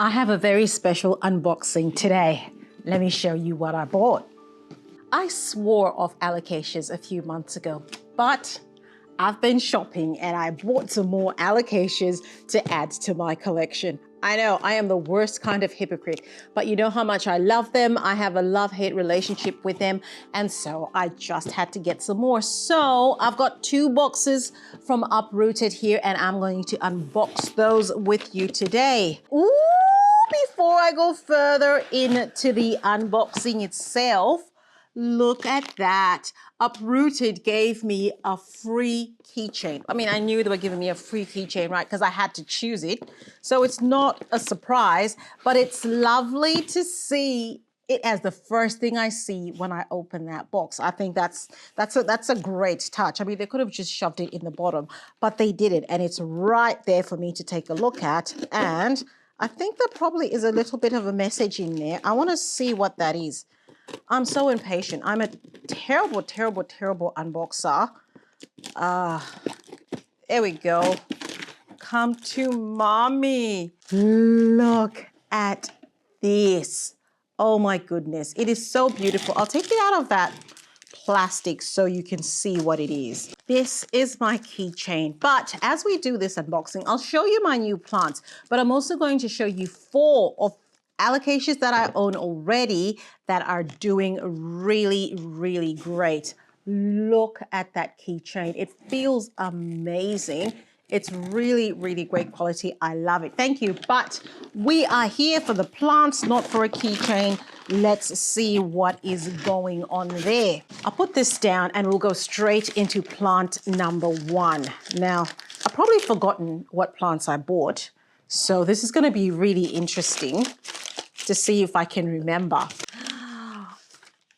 I have a very special unboxing today. Let me show you what I bought. I swore off Alocasias a few months ago, but I've been shopping and I bought some more Alocasias to add to my collection. I know, I am the worst kind of hypocrite, but you know how much I love them. I have a love-hate relationship with them, and so I just had to get some more. So I've got 2 boxes from Uprooted here, and I'm going to unbox those with you today. Ooh, before I go further into the unboxing itself, look at that. Uprooted gave me a free keychain. I mean, I knew they were giving me a free keychain, right? Because I had to choose it. So it's not a surprise, but it's lovely to see it as the first thing I see when I open that box. I think that's a great touch. I mean, they could have just shoved it in the bottom, but they didn't. And it's right there for me to take a look at. And I think there probably is a little bit of a message in there. I want to see what that is. I'm so impatient. I'm a terrible, terrible, terrible unboxer. There we go. Come to mommy. Look at this. Oh my goodness. It is so beautiful. I'll take it out of that plastic so you can see what it is. This is my keychain. But as we do this unboxing, I'll show you my new plants. But I'm also going to show you 4 of Alocasias that I own already that are doing really, really great. Look at that keychain. It feels amazing. It's really, really great quality. I love it. Thank you. But we are here for the plants, not for a keychain. Let's see what is going on there. I'll put this down and we'll go straight into plant number 1. Now, I've probably forgotten what plants I bought, so this is going to be really interesting to see if I can remember.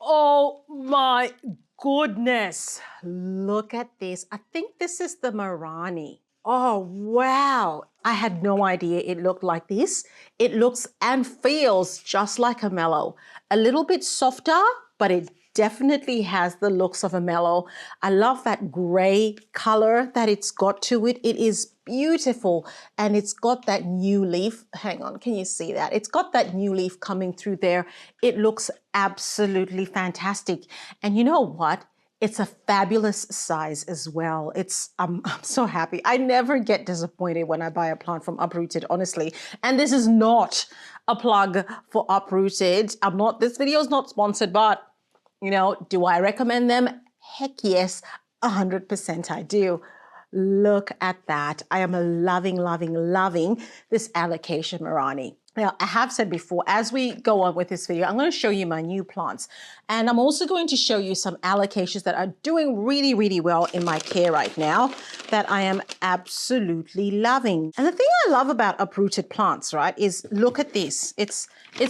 Oh my goodness. Look at this. I think this is the Maharani. Oh, wow. I had no idea it looked like this. It looks and feels just like a Melo. A little bit softer, but it definitely has the looks of a Melo. I love that gray color that it's got to it. It is beautiful, and it's got that new leaf. Hang on, can you see that? It's got that new leaf coming through there. It looks absolutely fantastic. And you know what? It's a fabulous size as well. I'm so happy. I never get disappointed when I buy a plant from Uprooted, honestly. And this is not a plug for Uprooted. This video is not sponsored, but you know, do I recommend them? Heck yes, 100% I do. Look at that. I am loving, loving, loving this Alocasia Maharani. Now, I have said before, as we go on with this video, I'm going to show you my new plants. And I'm also going to show you some Alocasias that are doing really, really well in my care right now that I am absolutely loving. And the thing I love about Uprooted plants, right, is look at this. It's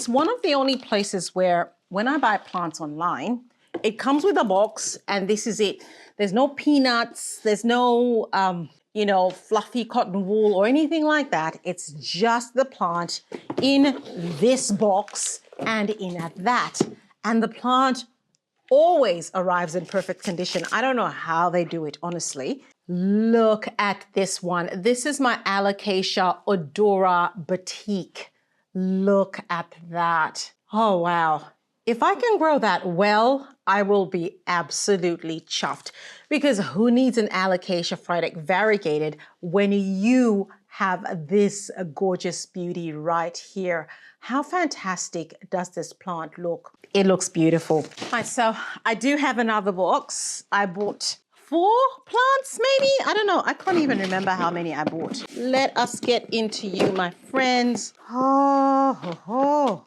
one of the only places where when I buy plants online, it comes with a box and this is it. There's no peanuts, there's no, you know, fluffy cotton wool or anything like that. It's just the plant in this box and in at that. And the plant always arrives in perfect condition. I don't know how they do it, honestly. Look at this one. This is my Alocasia Odora Batik. Look at that. Oh, wow. If I can grow that well, I will be absolutely chuffed, because who needs an Alocasia Friedek variegated when you have this gorgeous beauty right here? How fantastic does this plant look? It looks beautiful. All right, so I do have another box. I bought 4 plants, maybe? I don't know. I can't even remember how many I bought. Let us get into you, my friends. Oh.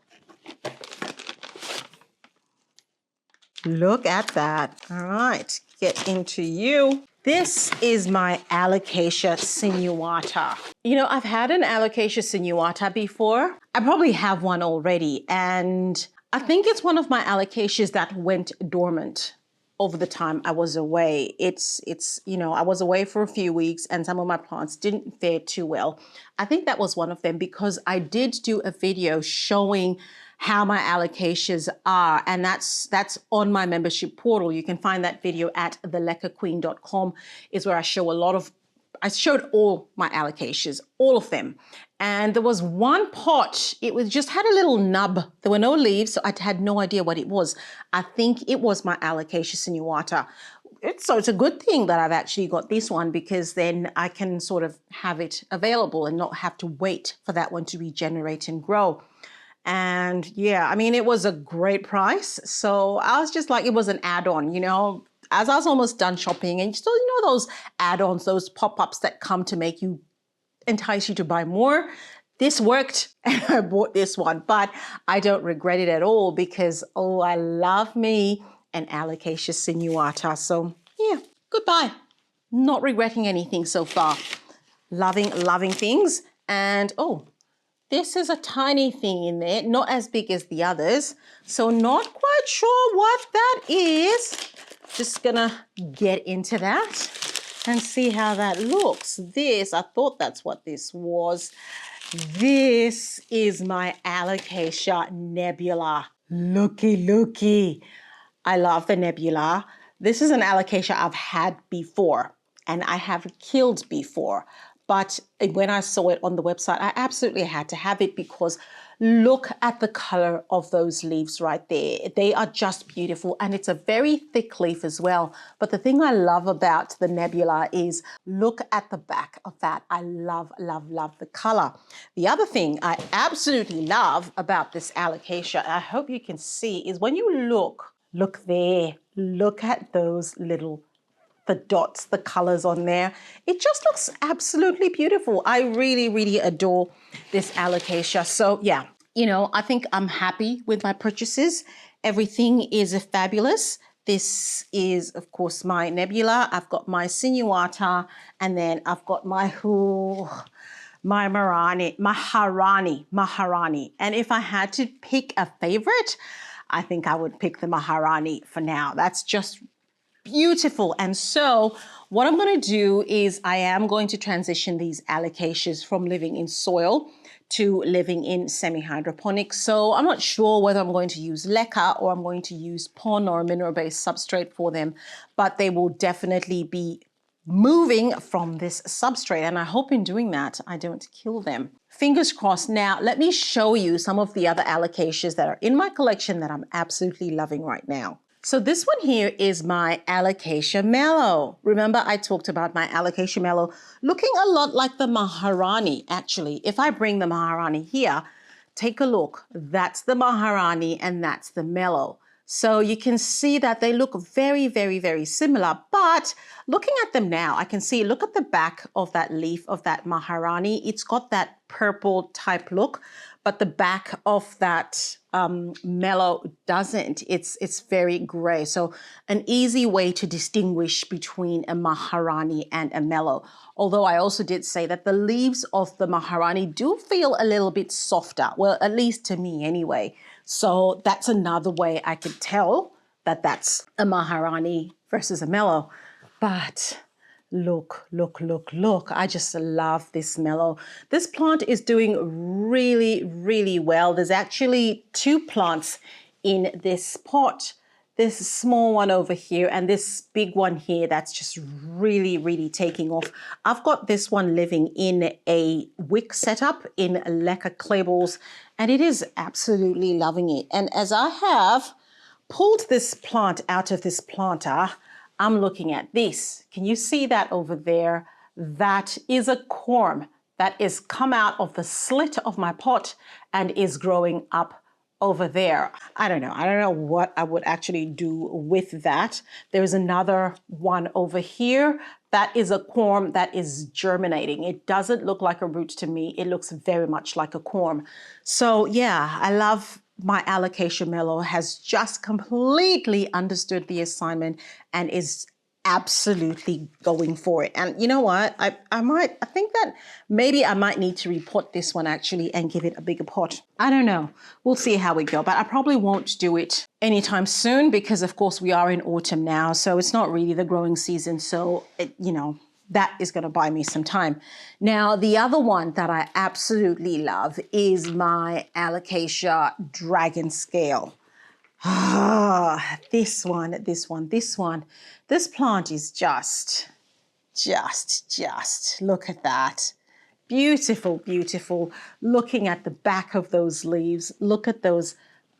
Look at that. All right, get into you. This is my Alocasia Sinuata. You know, I've had an Alocasia Sinuata before. I probably have one already, and I think it's one of my Alocasias that went dormant over the time I was away. It's you know, I was away for a few weeks and some of my plants didn't fare too well. I think that was one of them, because I did do a video showing how my Alocasias are, and that's on my membership portal. You can find that video at thelecaqueen.com, is where I showed all my Alocasias, all of them. And there was one pot, it was just had a little nub. There were no leaves, so I had no idea what it was. I think it was my Alocasia sinuata. So it's a good thing that I've actually got this one, because then I can sort of have it available and not have to wait for that one to regenerate and grow. And yeah, I mean, it was a great price. So I was just like, it was an add-on, you know, as I was almost done shopping, and still, you know, those add-ons, those pop-ups that come to make you entice you to buy more. This worked and I bought this one, but I don't regret it at all, because, oh, I love me an Alocasia sinuata. So yeah, goodbye. Not regretting anything so far. Loving things. And oh, this is a tiny thing in there, not as big as the others. So not quite sure what that is. Just gonna get into that and see how that looks. This, I thought that's what this was. This is my Alocasia Nebula. Looky. I love the Nebula. This is an Alocasia I've had before and I have killed before. But when I saw it on the website, I absolutely had to have it, because look at the color of those leaves right there. They are just beautiful, and it's a very thick leaf as well. But the thing I love about the Nebula is look at the back of that. I love the color. The other thing I absolutely love about this Alocasia, I hope you can see, is when you look there, look at those little the dots, the colors on there. It just looks absolutely beautiful. I really adore this Alocasia. So yeah, you know, I think I'm happy with my purchases. Everything is fabulous. This is, of course, my Nebula. I've got my Sinuata, and then I've got my Maharani. And if I had to pick a favorite, I think I would pick the Maharani for now. That's just beautiful. And so what I'm going to do is I am going to transition these Alocasias from living in soil to living in semi-hydroponics. So I'm not sure whether I'm going to use leca or I'm going to use pon or a mineral-based substrate for them, but they will definitely be moving from this substrate. And I hope in doing that, I don't kill them. Fingers crossed. Now, let me show you some of the other Alocasias that are in my collection that I'm absolutely loving right now. So this one here is my Alocasia Melo. Remember, I talked about my Alocasia Melo looking a lot like the Maharani, actually. If I bring the Maharani here, take a look. That's the Maharani and that's the Melo. So you can see that they look very similar, but looking at them now, I can see, look at the back of that leaf of that Maharani. It's got that purple type look, but the back of that Melo doesn't. It's very gray. So an easy way to distinguish between a Maharani and a Melo. Although I also did say that the leaves of the Maharani do feel a little bit softer. Well, at least to me anyway. So that's another way I could tell that that's a Maharani versus a Melo. But look. I just love this Melo. This plant is doing really well. There's actually two plants in this pot. This small one over here and this big one here that's just really taking off. I've got this one living in a Wick setup in leca clay balls, and it is absolutely loving it. And as I have pulled this plant out of this planter, I'm looking at this. Can you see that over there? That is a corm that is come out of the slit of my pot and is growing up over there. I don't know what I would actually do with that. There's another one over here that is a corm that is germinating. It doesn't look like a root to me. It looks very much like a corm. So yeah, I love my Alocasia Melo has just completely understood the assignment and is absolutely going for it. And you know what? I think that maybe I might need to repot this one actually and give it a bigger pot. I don't know. We'll see how we go, but I probably won't do it anytime soon because of course we are in autumn now. So it's not really the growing season. So, that is going to buy me some time. Now, the other one that I absolutely love is my Alocasia Dragon Scale. This plant is just look at that. Beautiful, beautiful. Looking at the back of those leaves, look at those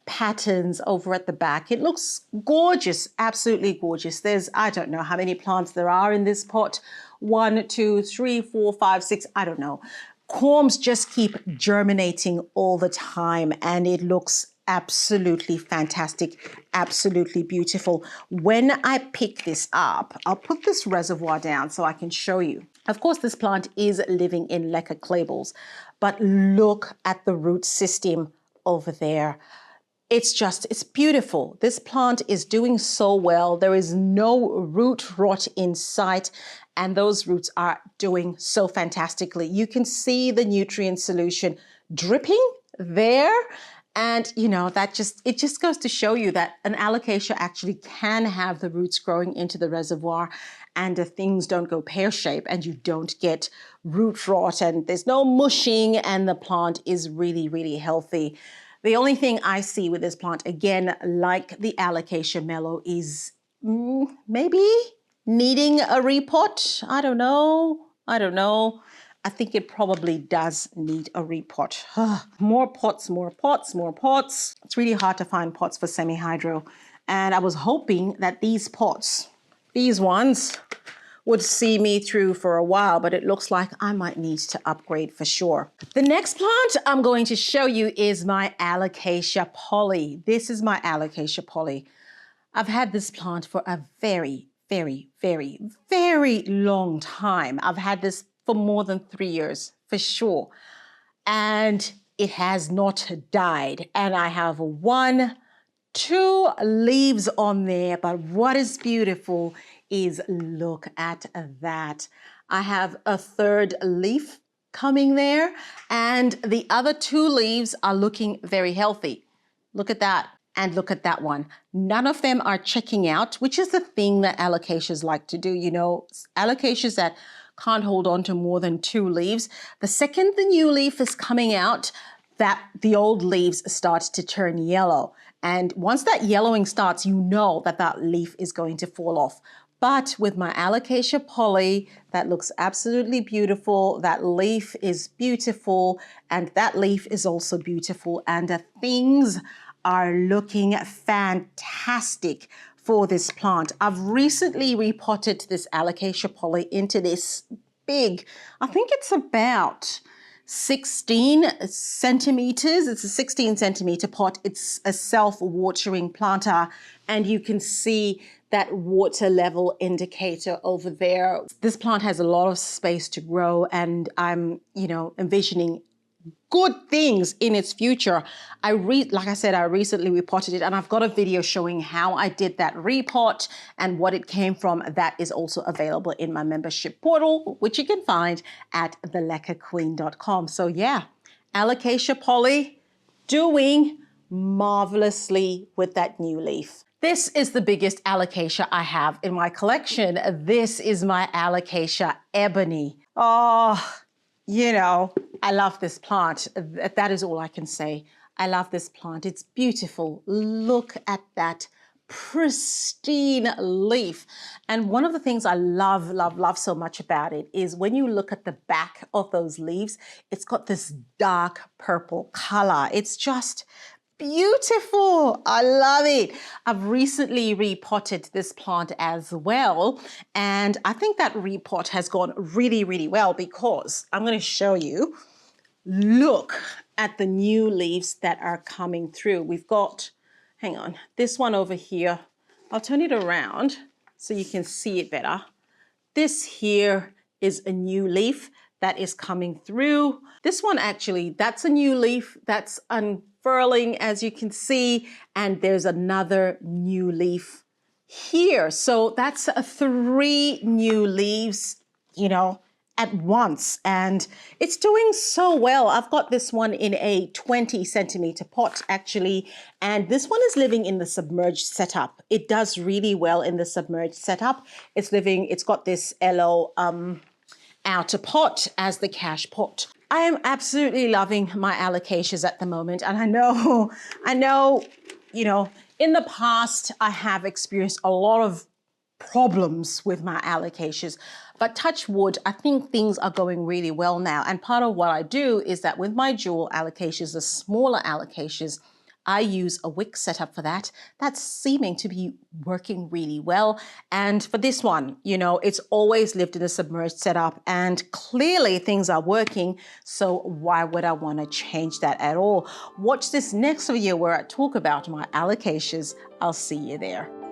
patterns over at the back. It looks gorgeous, absolutely gorgeous. There's, I don't know how many plants there are in this pot. 1, 2, 3, 4, 5, 6, I don't know. Corms just keep germinating all the time and it looks absolutely fantastic, absolutely beautiful. When I pick this up, I'll put this reservoir down so I can show you. Of course, this plant is living in leca clay balls, but look at the root system over there. It's beautiful. This plant is doing so well. There is no root rot in sight, and those roots are doing so fantastically. You can see the nutrient solution dripping there. And you know, it just goes to show you that an alocasia actually can have the roots growing into the reservoir and things don't go pear-shaped and you don't get root rot and there's no mushing and the plant is really, really healthy. The only thing I see with this plant, again, like the Alocasia Melo, is maybe needing a repot. I don't know. I think it probably does need a repot. More pots, more pots, more pots. It's really hard to find pots for semi-hydro. And I was hoping that these pots, these ones, would see me through for a while, but it looks like I might need to upgrade for sure. The next plant I'm going to show you is my Alocasia poly. This is my Alocasia poly. I've had this plant for a very, very, very, very long time. I've had this for more than 3 years, for sure. And it has not died. And I have 1, 2 leaves on there, but what is beautiful is look at that. I have a 3rd leaf coming there, and the other 2 leaves are looking very healthy. Look at that. And look at that one. None of them are checking out, which is the thing that alocasias like to do. You know, alocasias that can't hold on to more than 2 leaves. The second the new leaf is coming out, that the old leaves start to turn yellow. And once that yellowing starts, you know that that leaf is going to fall off. But with my Alocasia poly, that looks absolutely beautiful. That leaf is beautiful, and that leaf is also beautiful. And things are looking fantastic for this plant. I've recently repotted this Alocasia poly into this big, I think it's about 16 centimeters. It's a 16 centimeter pot. It's a self-watering planter, and you can see that water level indicator over there. This plant has a lot of space to grow, and I'm, envisioning good things in its future. Like I said, I recently repotted it, and I've got a video showing how I did that repot and what it came from. That is also available in my membership portal, which you can find at thelecaqueen.com. So yeah, Alocasia poly doing marvelously with that new leaf. This is the biggest Alocasia I have in my collection. This is my Alocasia Ebony. Oh, I love this plant. That is all I can say. I love this plant. It's beautiful. Look at that pristine leaf. And one of the things I love, love, love so much about it is when you look at the back of those leaves, it's got this dark purple color. It's just beautiful. I love it. I've recently repotted this plant as well. And I think that repot has gone really, really well because I'm going to show you. Look at the new leaves that are coming through. We've got, hang on, this one over here. I'll turn it around so you can see it better. This here is a new leaf that is coming through. This one actually, that's a new leaf that's unfurling, as you can see, and there's another new leaf here. So that's 3 new leaves, at once, and it's doing so well. I've got this one in a 20 centimeter pot actually, and this one is living in the submerged setup. It does really well in the submerged setup. It's got this Elo outer pot as the cash pot. I am absolutely loving my Alocasias at the moment, and I know, in the past I have experienced a lot of problems with my alocasias. But touch wood, I think things are going really well now. And part of what I do is that with my jewel alocasias, the smaller alocasias, I use a wick setup for that. That's seeming to be working really well. And for this one, you know, it's always lived in a submerged setup and clearly things are working. So why would I want to change that at all? Watch this next video where I talk about my alocasias. I'll see you there.